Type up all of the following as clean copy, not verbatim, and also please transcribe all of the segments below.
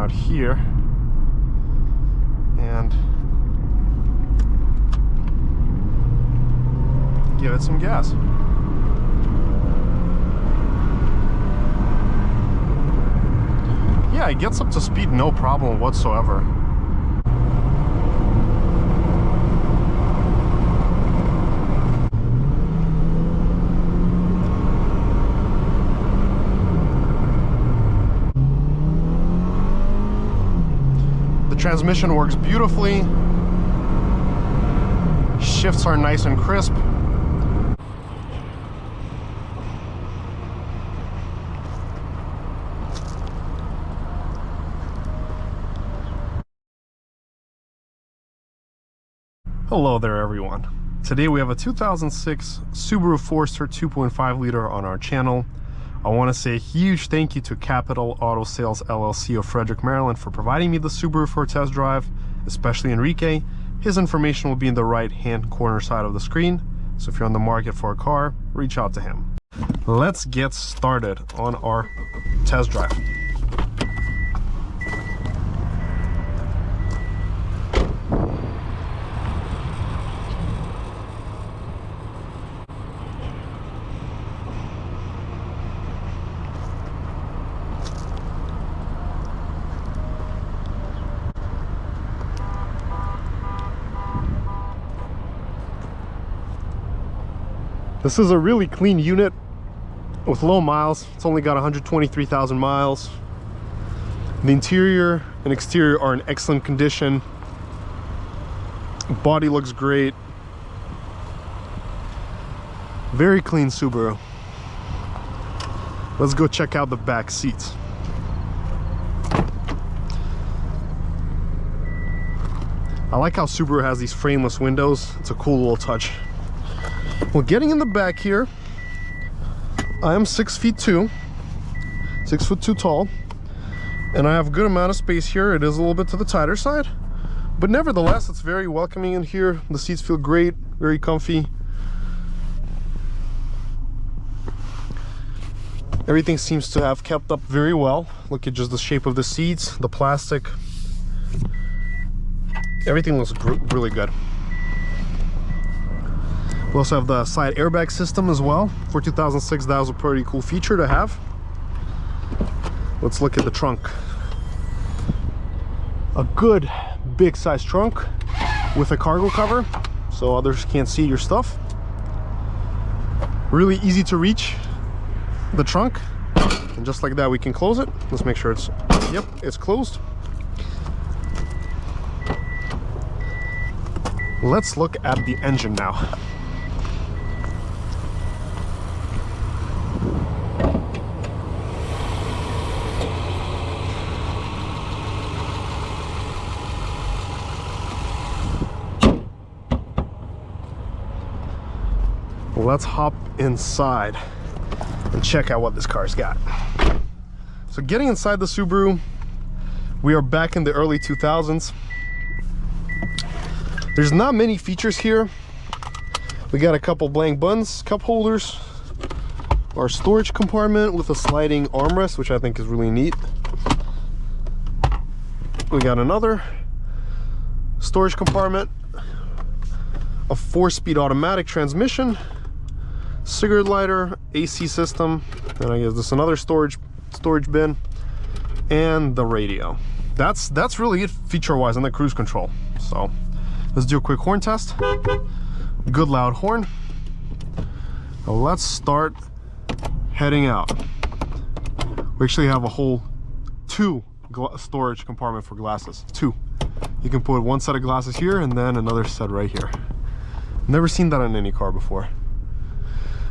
out here and give it some gas. Yeah, it gets up to speed no problem whatsoever. The transmission works beautifully. Shifts are nice and crisp. Hello there everyone. Today we have a 2006 Subaru Forester 2.5 liter on our channel. I want to say a huge thank you to Capital Auto Sales LLC of Frederick, Maryland for providing me the Subaru for a test drive, especially Enrique. His information will be in the right hand corner side of the screen, so if you're on the market for a car, reach out to him. Let's get started on our test drive. This is a really clean unit with low miles. It's only got 123,000 miles. The interior and exterior are in excellent condition. Body looks great. Very clean Subaru. Let's go check out the back seats. I like how Subaru has these frameless windows. It's a cool little touch. Well, getting in the back here, I am 6'2", 6'2" tall, and I have a good amount of space here. It is a little bit to the tighter side, but nevertheless, it's very welcoming in here. The seats feel great, very comfy. Everything seems to have kept up very well. Look at just the shape of the seats, the plastic. Everything looks really good. We also have the side airbag system as well. For 2006, that was a pretty cool feature to have. Let's look at the trunk. A good big size trunk with a cargo cover so others can't see your stuff. Really easy to reach the trunk, and just like that we can close it. Let's make sure it's, yep, it's closed. Let's look at the engine now. Let's hop inside and check out what this car's got. So getting inside the Subaru, we are back in the early 2000s. There's not many features here. We got a couple blank buttons, cup holders, our storage compartment with a sliding armrest, which I think is really neat. We got another storage compartment, a 4-speed automatic transmission, cigarette lighter, AC system, and I guess this is another storage bin, and the radio. That's really it feature wise, and the cruise control. So let's do a quick horn test. Good loud horn. Now let's start heading out. We actually have a whole 2 storage compartment for glasses. 2. You can put one set of glasses here and then another set right here. Never seen that on any car before.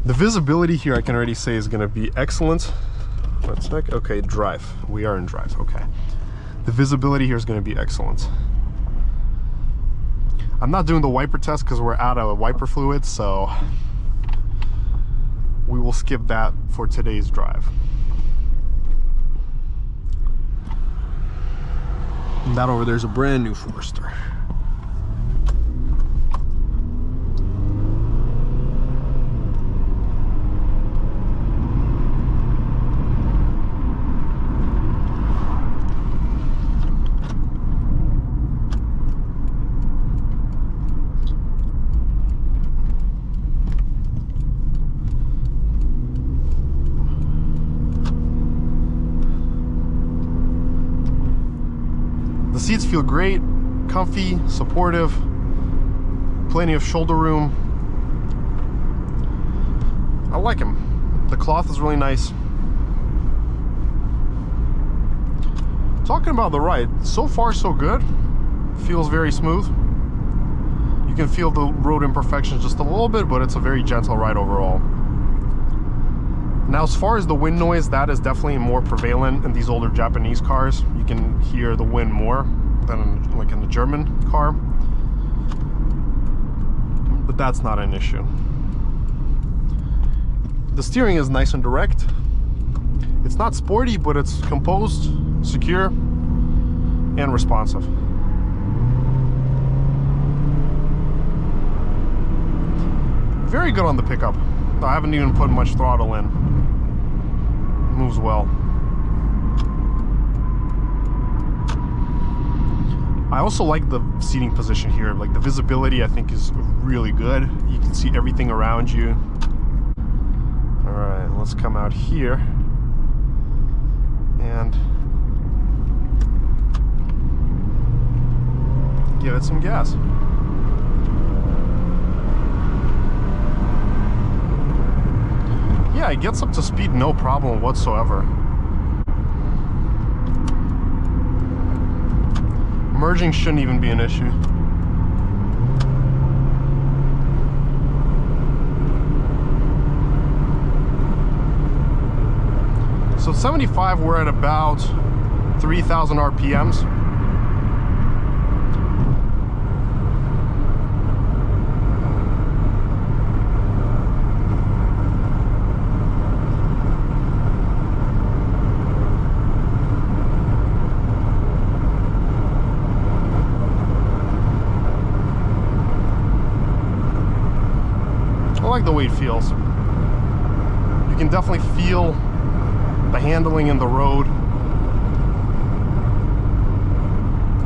The visibility here, I can already say, is going to be excellent. One sec. Okay, drive. We are in drive. Okay. The visibility here is going to be excellent. I'm not doing the wiper test because we're out of wiper fluid, so we will skip that for today's drive. And that over there is a brand new Forester. seats feel great, comfy, supportive, plenty of shoulder room. I like them. The cloth is really nice. Talking about the ride, so far so good. Feels very smooth. You can feel the road imperfections just a little bit, but it's a very gentle ride overall. Now, as far as the wind noise, that is definitely more prevalent in these older Japanese cars. You can hear the wind more than like in the German car, but that's not an issue. The steering is nice and direct. It's not sporty, but it's composed, secure, and responsive. Very good on the pickup. I haven't even put much throttle in. Moves well. I also like the seating position here. Like the visibility, I think, is really good. You can see everything around you. All right, let's come out here and give it some gas. Yeah, it gets up to speed no problem whatsoever. Merging shouldn't even be an issue. So at 75, we're at about 3,000 RPMs. I like the way it feels. You can definitely feel the handling in the road.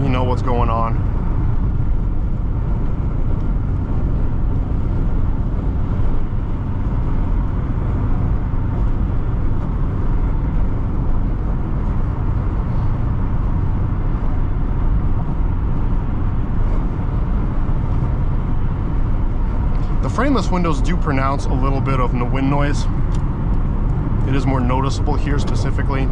You know what's going on. The frameless windows do pronounce a little bit of wind noise. It is more noticeable here specifically.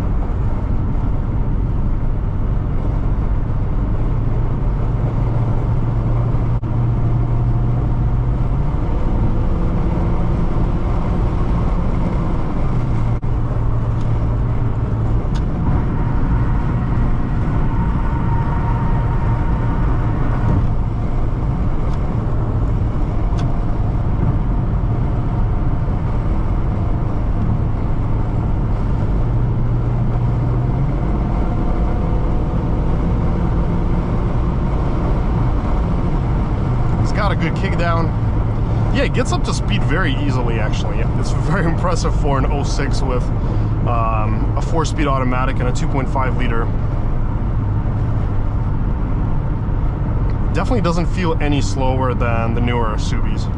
Got a good kick down. Yeah, it gets up to speed very easily actually. It's very impressive for an 06 with a 4-speed automatic and a 2.5 liter. Definitely doesn't feel any slower than the newer Subis.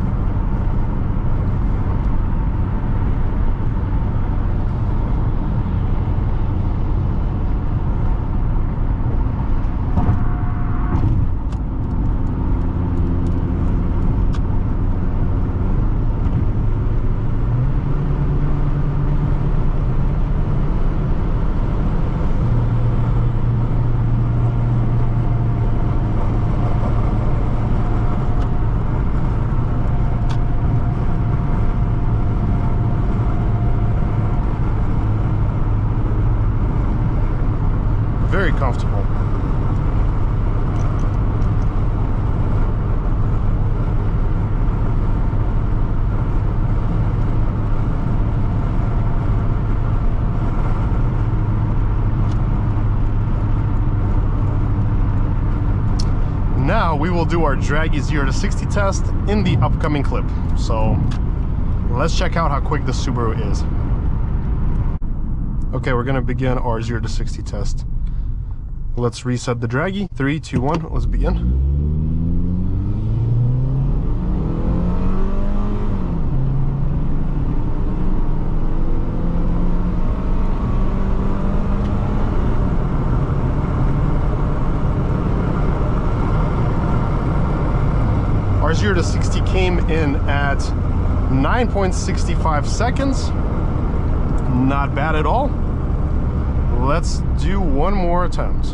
Very comfortable. Now we will do our Dragy 0 to 60 test in the upcoming clip. So let's check out how quick the Subaru is. Okay, we're gonna begin our 0 to 60 test. Let's reset the Dragy. 3, 2, 1, let's begin. 0 to 60 came in at 9.65 seconds. Not bad at all. Let's do one more attempt.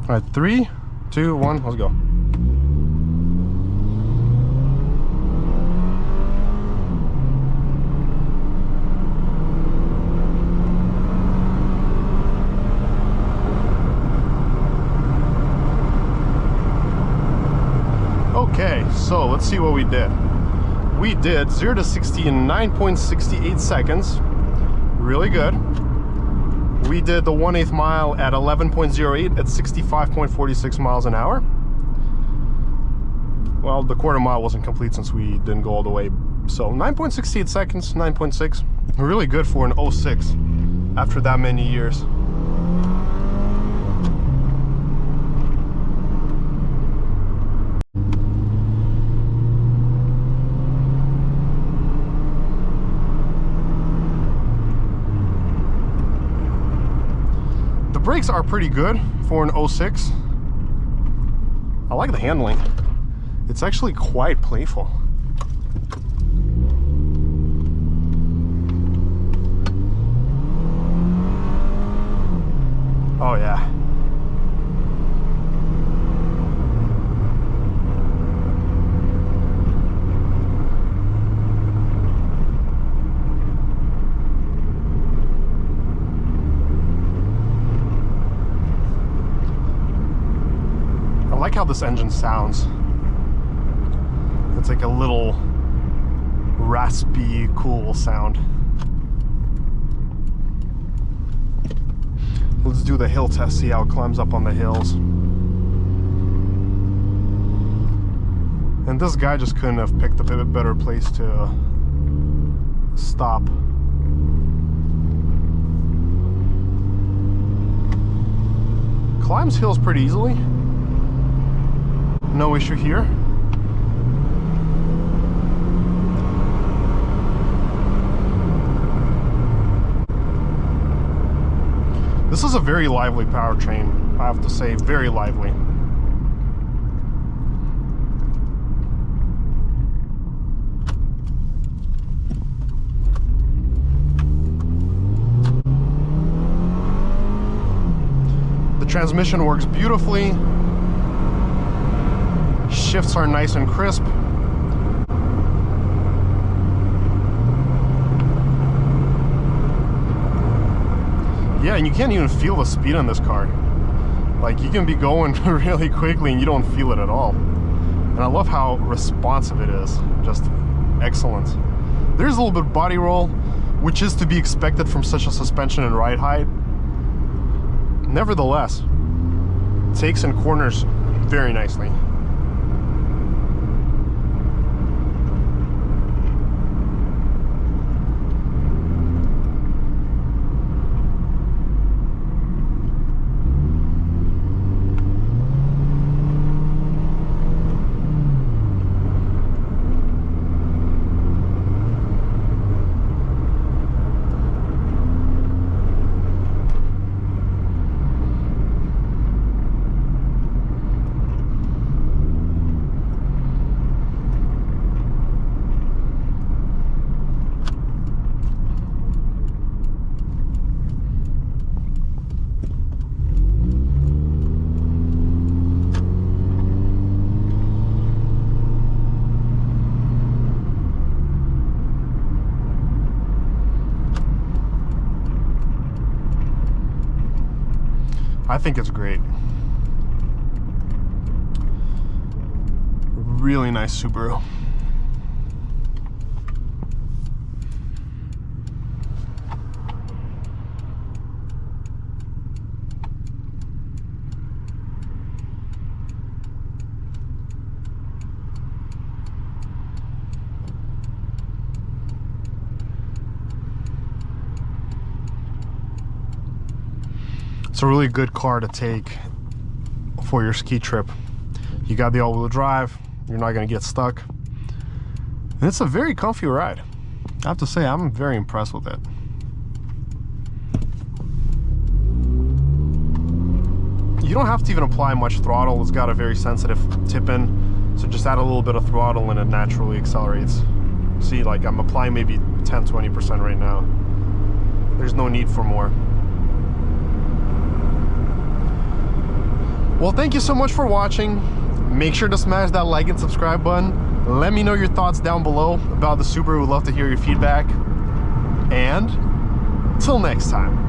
All right, 3, 2, 1, let's go. Okay, so let's see what we did. We did 0 to 60 in 9.68 seconds. Really good. We did the 1/8 mile at 11.08 at 65.46 miles an hour. Well, the quarter mile wasn't complete since we didn't go all the way. So 9.68 seconds, 9.6. Really good for an 06 after that many years. The brakes are pretty good for an 06. I like the handling. It's actually quite playful. Oh yeah. I like how this engine sounds. It's like a little raspy, cool sound. Let's do the hill test, see how it climbs up on the hills. And this guy just couldn't have picked a bit better place to stop. Climbs hills pretty easily. No issue here. This is a very lively powertrain, I have to say, very lively. The transmission works beautifully. Shifts are nice and crisp. Yeah, and you can't even feel the speed on this car. Like, you can be going really quickly and you don't feel it at all. And I love how responsive it is. Just excellent. There's a little bit of body roll, which is to be expected from such a suspension and ride height. Nevertheless, it takes in corners very nicely. I think it's great. Really nice Subaru. It's a really good car to take for your ski trip. You got the all-wheel drive, you're not going to get stuck. And it's a very comfy ride. I have to say, I'm very impressed with it. You don't have to even apply much throttle. It's got a very sensitive tip in, so just add a little bit of throttle and it naturally accelerates. See, like I'm applying maybe 10-20% right now. There's no need for more. Well, thank you so much for watching. Make sure to smash that like and subscribe button. Let me know your thoughts down below about the Subaru. We'd love to hear your feedback. And till next time.